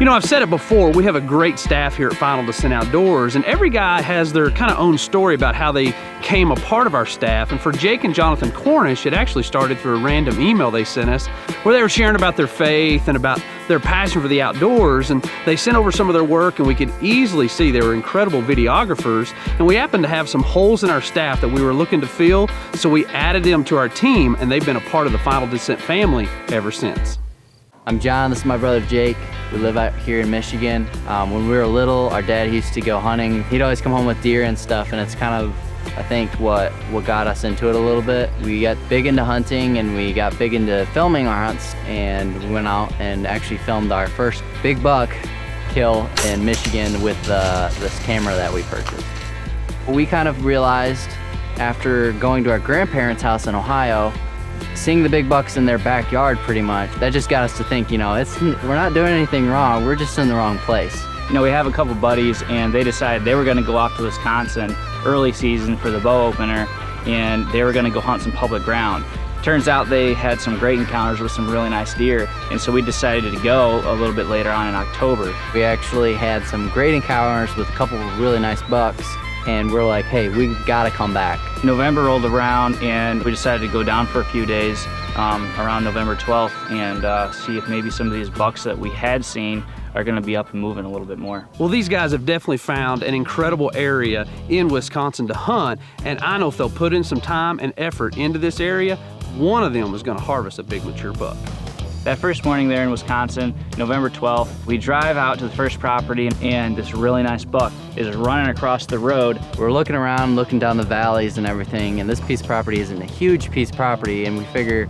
You know, I've said it before, we have a great staff here at Final Descent Outdoors, and every guy has their kind of own story about how they came a part of our staff. And for Jake and Jonathan Cornish, it actually started through a random email they sent us where they were sharing about their faith and about their passion for the outdoors. And they sent over some of their work, and we could easily see they were incredible videographers. And we happened to have some holes in our staff that we were looking to fill, so we added them to our team, and they've been a part of the Final Descent family ever since. I'm John, this is my brother Jake. We live out here in Michigan. When we were little, our dad used to go hunting. He'd always come home with deer and stuff, and it's kind of, I think, what got us into it a little bit. We got big into hunting, and we got big into filming our hunts, and we went out and actually filmed our first big buck kill in Michigan with this camera that we purchased. We kind of realized after going to our grandparents' house in Ohio, seeing the big bucks in their backyard pretty much, that just got us to think, you know, we're not doing anything wrong, we're just in the wrong place. You know, we have a couple buddies, and they decided they were gonna go off to Wisconsin early season for the bow opener, and they were gonna go hunt some public ground. Turns out they had some great encounters with some really nice deer, and so we decided to go a little bit later on in October. We actually had some great encounters with a couple of really nice bucks, and we're like, hey, we gotta come back. November rolled around, and we decided to go down for a few days around November 12th and see if maybe some of these bucks that we had seen are gonna be up and moving a little bit more. Well, these guys have definitely found an incredible area in Wisconsin to hunt, and I know if they'll put in some time and effort into this area, one of them is gonna harvest a big mature buck. That first morning there in Wisconsin, November 12th, we drive out to the first property, and this really nice buck is running across the road. We're looking around, looking down the valleys and everything, and this piece of property isn't a huge piece of property, and we figure,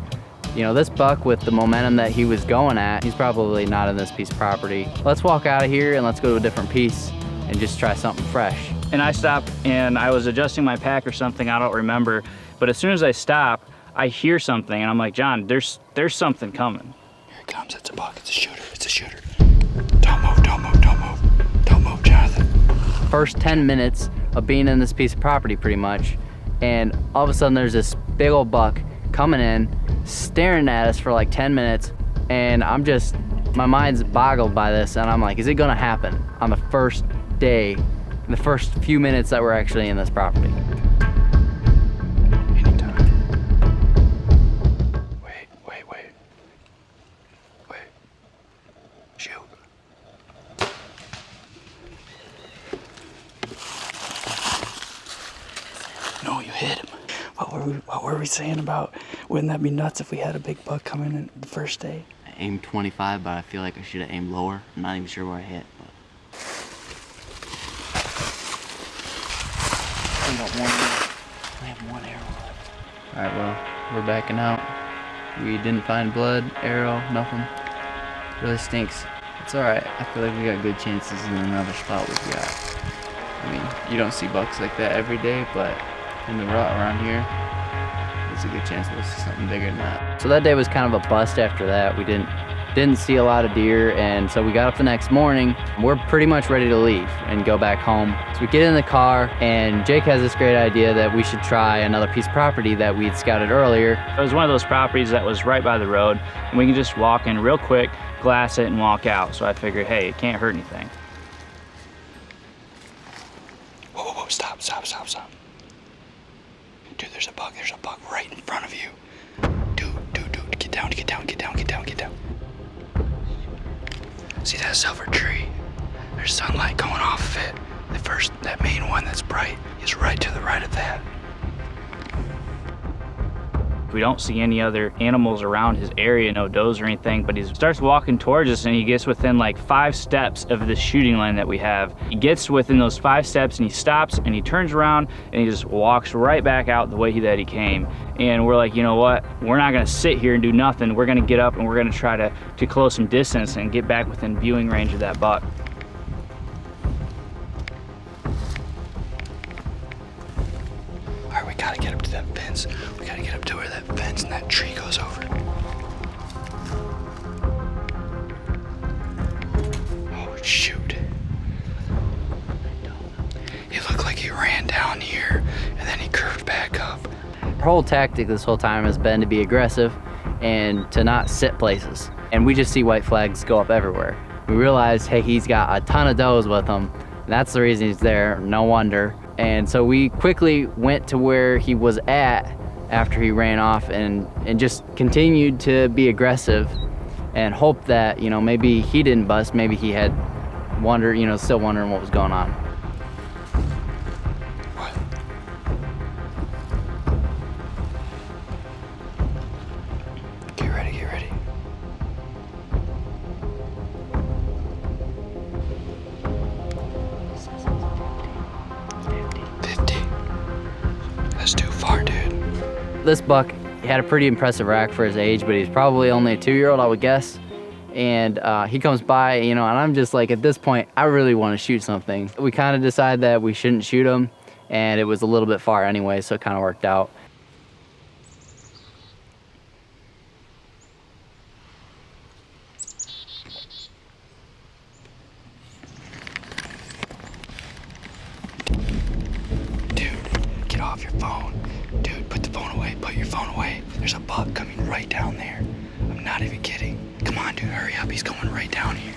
you know, this buck with the momentum that he was going at, he's probably not in this piece of property. Let's walk out of here and let's go to a different piece and just try something fresh. And I stopped, and I was adjusting my pack or something, I don't remember, but as soon as I stop, I hear something, and I'm like, John, there's something coming. Comes, it's a buck, it's a shooter, it's a shooter. Don't move, don't move, don't move. Don't move, Jonathan. First 10 minutes of being in this piece of property pretty much, and all of a sudden there's this big old buck coming in, staring at us for like 10 minutes, and my mind's boggled by this, and I'm like, is it gonna happen on the first day, the first few minutes that we're actually in this property? No, you hit him. What were we saying about, wouldn't that be nuts if we had a big buck come in the first day? I aimed 25, but I feel like I should have aimed lower. I'm not even sure where I hit. But... We have one arrow left. All right, well, we're backing out. We didn't find blood, arrow, nothing. Really stinks. It's all right. I feel like we got good chances in another spot we've got. I mean, you don't see bucks like that every day, but in the rut around here, there's a good chance we'll see something bigger than that. So that day was kind of a bust after that. We didn't see a lot of deer, and so we got up the next morning. We're pretty much ready to leave and go back home. So we get in the car, and Jake has this great idea that we should try another piece of property that we'd scouted earlier. It was one of those properties that was right by the road, and we can just walk in real quick, glass it, and walk out. So I figured, hey, it can't hurt anything. Whoa, stop. Dude, there's a buck right in front of you. Dude, get down. See that silver tree? There's sunlight going off of it. That main one that's bright is right to the right of that. We don't see any other animals around his area, no does or anything, but he starts walking towards us, and he gets within like 5 steps of the shooting line that we have. He gets within those 5 steps, and he stops, and he turns around, and he just walks right back out the way that he came. And we're like, you know what? We're not gonna sit here and do nothing. We're gonna get up, and we're gonna try to close some distance and get back within viewing range of that buck. All right, we gotta get up to that fence. We gotta get up to where that fence and that tree goes over. Oh, shoot. He looked like he ran down here, and then he curved back up. Our whole tactic this whole time has been to be aggressive and to not sit places. And we just see white flags go up everywhere. We realized, hey, he's got a ton of does with him. That's the reason he's there, no wonder. And so we quickly went to where he was at after he ran off and just continued to be aggressive and hope that, you know, maybe he didn't bust, maybe he had still wondering what was going on. What? Get ready, get ready. That's too far, dude. This buck had a pretty impressive rack for his age, but he's probably only a 2-year-old, I would guess. And he comes by, you know, and I'm just like, at this point, I really want to shoot something. We kind of decided that we shouldn't shoot him, and it was a little bit far anyway, so it kind of worked out. Dude, get off your phone. Dude, put the phone away. Put your phone away. There's a buck coming right down there. I'm not even kidding. Come on, dude, hurry up. He's going right down here.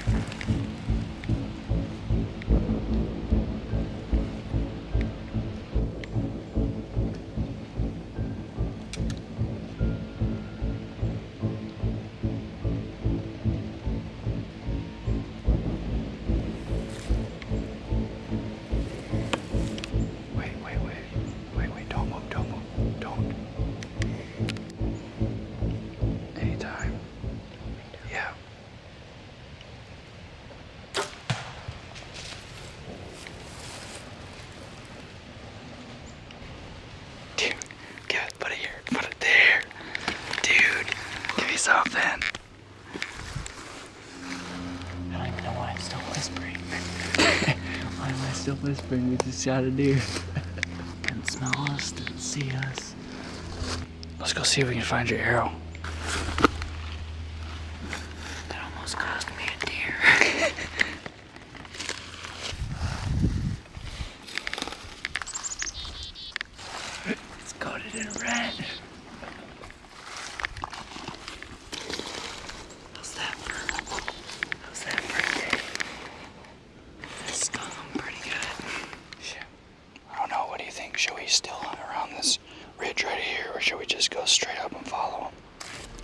Wait, don't move, don't. Anytime. Yeah. Dude, put it here, put it there. Dude, give me something. I don't even know why I'm still whispering. Why am I still whispering? We just shot a deer. Didn't smell us, didn't see us. Let's go see if we can find your arrow. That almost cost me a deer. It's coated in red. How's that for Dave? That stung him pretty good. Shit. I don't know, what do you think? Should we still hunt around this ridge right here, or should we just go straight up and follow him?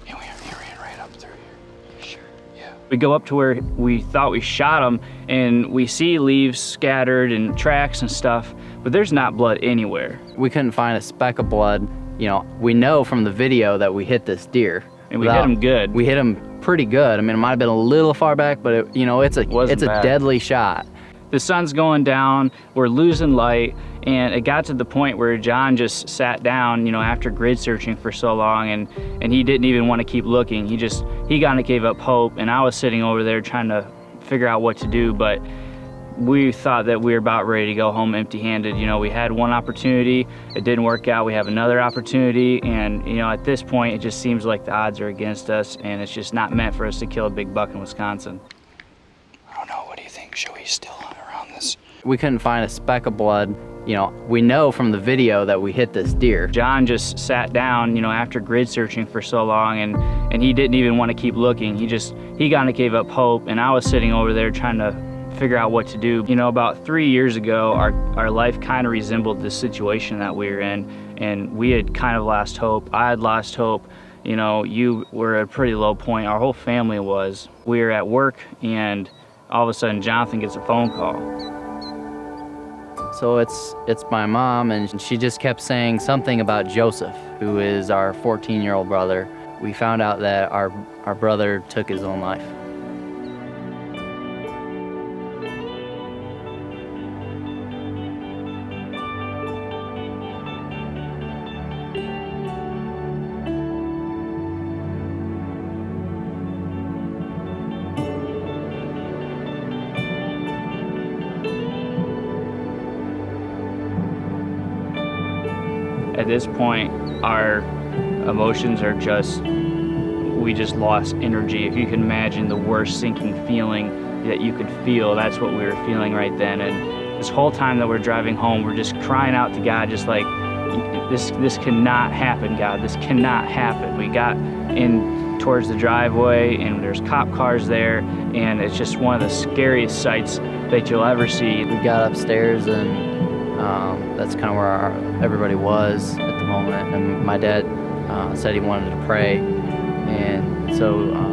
Yeah, we ran right up through here. Sure. Yeah. We go up to where we thought we shot him, and we see leaves scattered and tracks and stuff, but there's not blood anywhere. We couldn't find a speck of blood. You know, we know from the video that we hit this deer. And we hit him good. We hit him pretty good. I mean, it might have been a little far back, but it's a bad. deadly shot. The sun's going down, we're losing light, and it got to the point where John just sat down, you know, after grid searching for so long, and he didn't even want to keep looking. He kind of gave up hope, and I was sitting over there trying to figure out what to do, but we thought that we were about ready to go home empty-handed. You know, we had one opportunity, it didn't work out, we have another opportunity, and you know, at this point, it just seems like the odds are against us, and it's just not meant for us to kill a big buck in Wisconsin. I don't know, what do you think? Should we still hunt around this? We couldn't find a speck of blood. You know, we know from the video that we hit this deer. John just sat down, you know, after grid searching for so long, and he didn't even want to keep looking. He kind of gave up hope, and I was sitting over there trying to figure out what to do. You know, about 3 years ago, our life kind of resembled this situation that we were in, and we had kind of lost hope. I had lost hope. You know, you were at a pretty low point. Our whole family was. We were at work, and all of a sudden, Jonathan gets a phone call. So it's my mom, and she just kept saying something about Joseph, who is our 14-year-old brother. We found out that our brother took his own life. At this point, our emotions are we just lost energy. If you can imagine the worst sinking feeling that you could feel, that's what we were feeling right then. And this whole time that we're driving home, we're just crying out to God, just like, this cannot happen, God, this cannot happen. We got in towards the driveway, and there's cop cars there, and it's just one of the scariest sights that you'll ever see. We got upstairs, and that's kind of where everybody was at the moment. And my dad said he wanted to pray, and so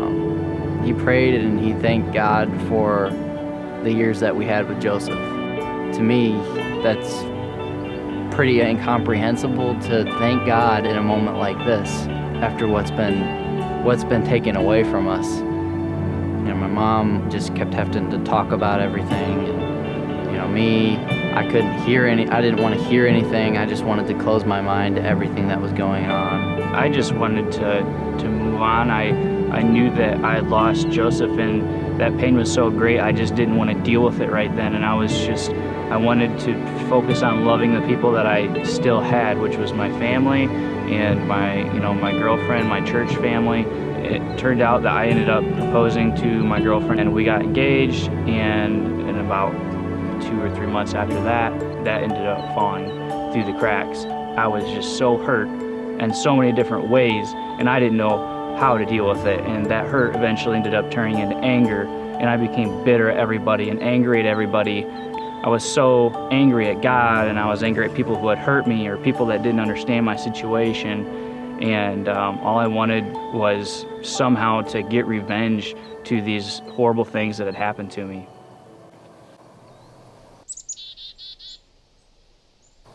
he prayed and he thanked God for the years that we had with Joseph. To me, that's pretty incomprehensible to thank God in a moment like this after what's been taken away from us. You know, my mom just kept having to talk about everything, and you know, me, I didn't want to hear anything. I just wanted to close my mind to everything that was going on. I just wanted to move on. I knew that I had lost Joseph, and that pain was so great, I just didn't want to deal with it right then. And I wanted to focus on loving the people that I still had, which was my family and my girlfriend, my church family. It turned out that I ended up proposing to my girlfriend, and we got engaged, and in about 2 or 3 months after that ended up falling through the cracks. I was just so hurt in so many different ways, and I didn't know how to deal with it, and that hurt eventually ended up turning into anger, and I became bitter at everybody and angry at everybody. I was so angry at God, and I was angry at people who had hurt me or people that didn't understand my situation, and all I wanted was somehow to get revenge to these horrible things that had happened to me.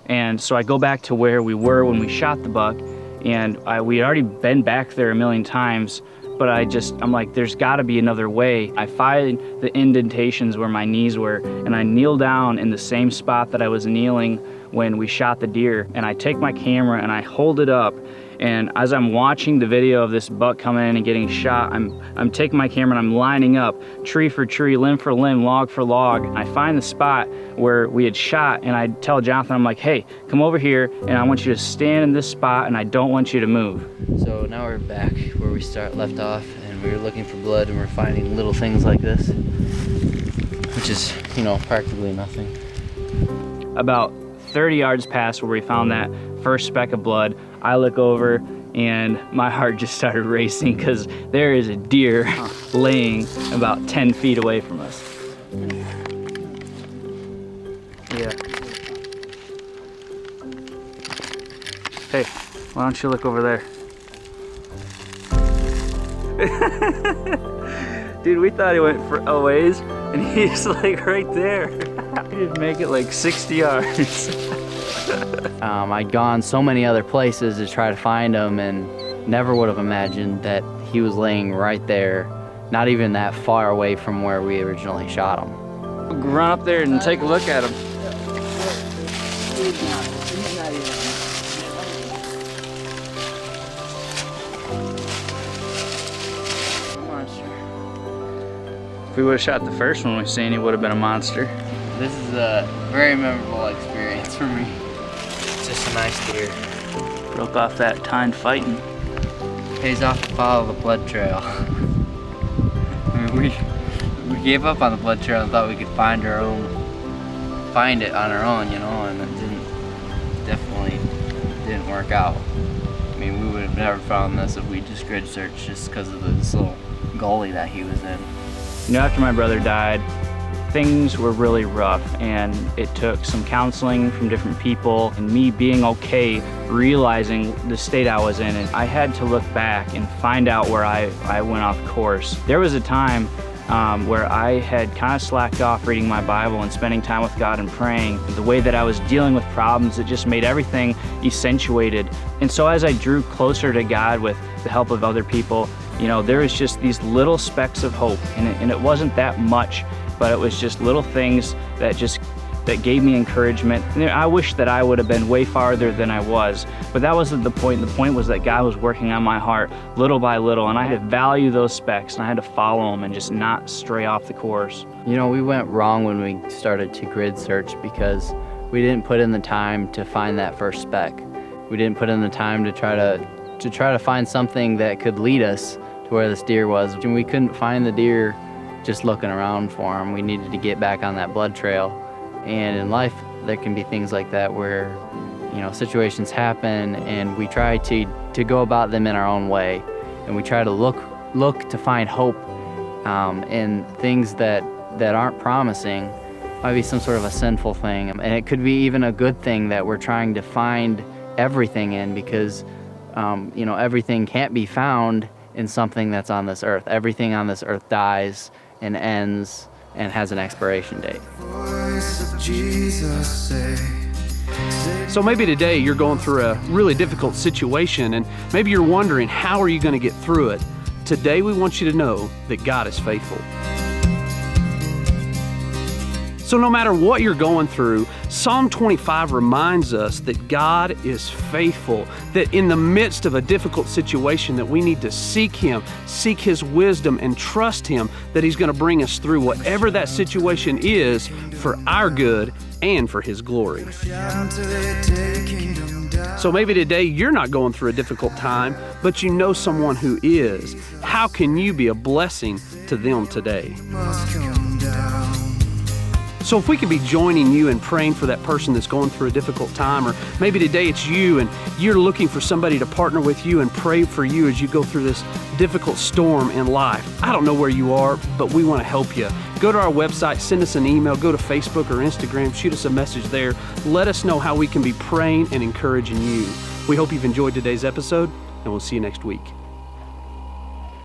And so I go back to where we were when we shot the buck, and we had already been back there a million times, but I'm like, there's gotta be another way. I find the indentations where my knees were, and I kneel down in the same spot that I was kneeling when we shot the deer, and I take my camera and I hold it up, and as I'm watching the video of this buck coming in and getting shot, I'm taking my camera and I'm lining up tree for tree, limb for limb, log for log. I find the spot where we had shot, and I tell Jonathan, I'm like, hey, come over here, and I want you to stand in this spot, and I don't want you to move. So now we're back where we left off, and we were looking for blood, and we're finding little things like this, which is, you know, practically nothing. About 30 yards past where we found that first speck of blood, I look over and my heart just started racing because there is a deer laying about 10 feet away from us. Yeah. Hey, why don't you look over there? Dude, we thought he went for a ways, and he's like right there. He didn't make it like 60 yards. I'd gone so many other places to try to find him, and never would have imagined that he was laying right there, not even that far away from where we originally shot him. Run up there and take a look at him. If we would have shot the first one we seen, he would have been a monster. This is a very memorable experience for me. It's just a nice deer. Broke off that time fighting. Pays off to follow the blood trail. I mean, we gave up on the blood trail and thought we could find it on our own, you know, and it definitely didn't work out. I mean, we would have never found this if we just grid searched just because of this little gully that he was in. You know, after my brother died, things were really rough, and it took some counseling from different people and me being okay, realizing the state I was in, and I had to look back and find out where I went off course. There was a time where I had kind of slacked off reading my Bible and spending time with God and praying. The way that I was dealing with problems, it just made everything accentuated. And so as I drew closer to God with the help of other people, you know, there was just these little specks of hope, and it wasn't that much, but it was just little things that gave me encouragement. And I wish that I would have been way farther than I was, but that wasn't the point. The point was that God was working on my heart little by little, and I had to value those specks, and I had to follow them and just not stray off the course. You know, we went wrong when we started to grid search because we didn't put in the time to find that first speck. We didn't put in the time to try to find something that could lead us to where this deer was. And we couldn't find the deer just looking around for him. We needed to get back on that blood trail. And in life, there can be things like that where, you know, situations happen and we try to go about them in our own way. and we try to look to find hope in things that aren't promising. Might be some sort of a sinful thing, and it could be even a good thing that we're trying to find everything in, because everything can't be found in something that's on this earth. Everything on this earth dies and ends and has an expiration date. So maybe today you're going through a really difficult situation, and maybe you're wondering, how are you going to get through it? Today we want you to know that God is faithful. So no matter what you're going through, Psalm 25 reminds us that God is faithful, that in the midst of a difficult situation that we need to seek Him, seek His wisdom, and trust Him that He's going to bring us through whatever that situation is for our good and for His glory. So maybe today you're not going through a difficult time, but you know someone who is. How can you be a blessing to them today? So if we could be joining you in praying for that person that's going through a difficult time, or maybe today it's you and you're looking for somebody to partner with you and pray for you as you go through this difficult storm in life. I don't know where you are, but we want to help you. Go to our website, send us an email, go to Facebook or Instagram, shoot us a message there. Let us know how we can be praying and encouraging you. We hope you've enjoyed today's episode, and we'll see you next week.